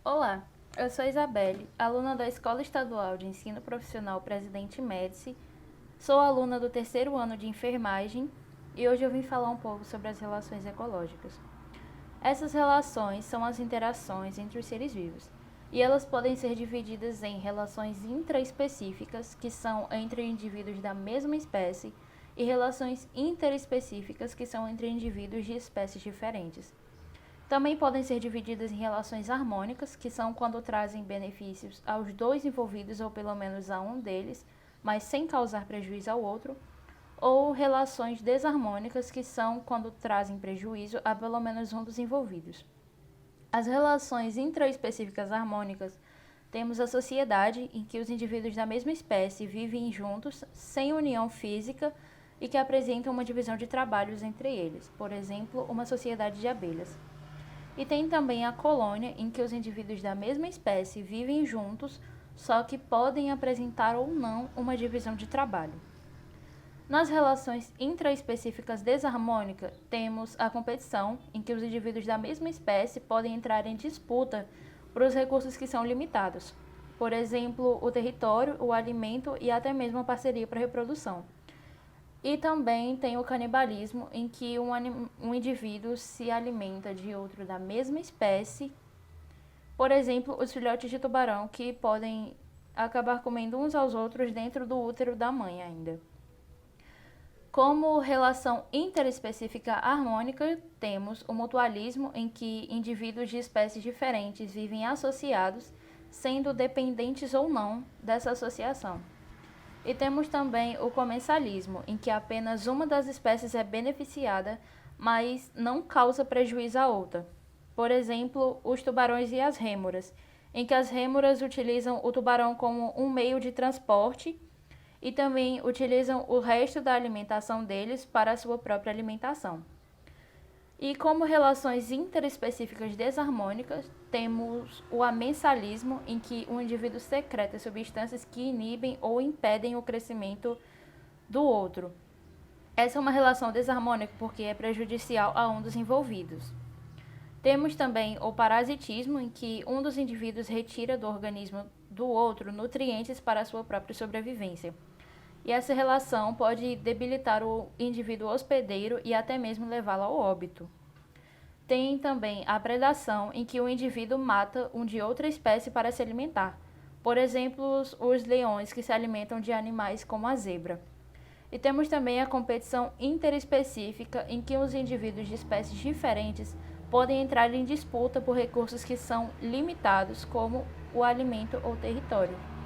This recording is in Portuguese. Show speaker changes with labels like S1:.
S1: Olá, eu sou Isabelle, aluna da Escola Estadual de Ensino Profissional Presidente Médici, sou aluna do terceiro ano de enfermagem e hoje eu vim falar um pouco sobre as relações ecológicas. Essas relações são as interações entre os seres vivos e elas podem ser divididas em relações intraespecíficas, que são entre indivíduos da mesma espécie, e relações interespecíficas, que são entre indivíduos de espécies diferentes. Também podem ser divididas em relações harmônicas, que são quando trazem benefícios aos dois envolvidos ou pelo menos a um deles, mas sem causar prejuízo ao outro, ou relações desarmônicas, que são quando trazem prejuízo a pelo menos um dos envolvidos. As relações intraespecíficas harmônicas temos a sociedade, em que os indivíduos da mesma espécie vivem juntos, sem união física e que apresentam uma divisão de trabalhos entre eles, por exemplo, uma sociedade de abelhas. E tem também a colônia, em que os indivíduos da mesma espécie vivem juntos, só que podem apresentar ou não uma divisão de trabalho. Nas relações intraespecíficas desarmônicas, temos a competição, em que os indivíduos da mesma espécie podem entrar em disputa por os recursos que são limitados. Por exemplo, o território, o alimento e até mesmo a parceria para a reprodução. E também tem o canibalismo, em que um indivíduo se alimenta de outro da mesma espécie. Por exemplo, os filhotes de tubarão, que podem acabar comendo uns aos outros dentro do útero da mãe ainda. Como relação interespecífica harmônica, temos o mutualismo, em que indivíduos de espécies diferentes vivem associados, sendo dependentes ou não dessa associação. E temos também o comensalismo, em que apenas uma das espécies é beneficiada, mas não causa prejuízo à outra. Por exemplo, os tubarões e as rêmoras, em que as rêmoras utilizam o tubarão como um meio de transporte e também utilizam o resto da alimentação deles para a sua própria alimentação. E como relações interespecíficas desarmônicas, temos o amensalismo, em que um indivíduo secreta substâncias que inibem ou impedem o crescimento do outro. Essa é uma relação desarmônica porque é prejudicial a um dos envolvidos. Temos também o parasitismo, em que um dos indivíduos retira do organismo do outro nutrientes para a sua própria sobrevivência. E essa relação pode debilitar o indivíduo hospedeiro e até mesmo levá-lo ao óbito. Tem também a predação, em que o indivíduo mata um de outra espécie para se alimentar. Por exemplo, os leões, que se alimentam de animais como a zebra. E temos também a competição interespecífica, em que os indivíduos de espécies diferentes podem entrar em disputa por recursos que são limitados, como o alimento ou território.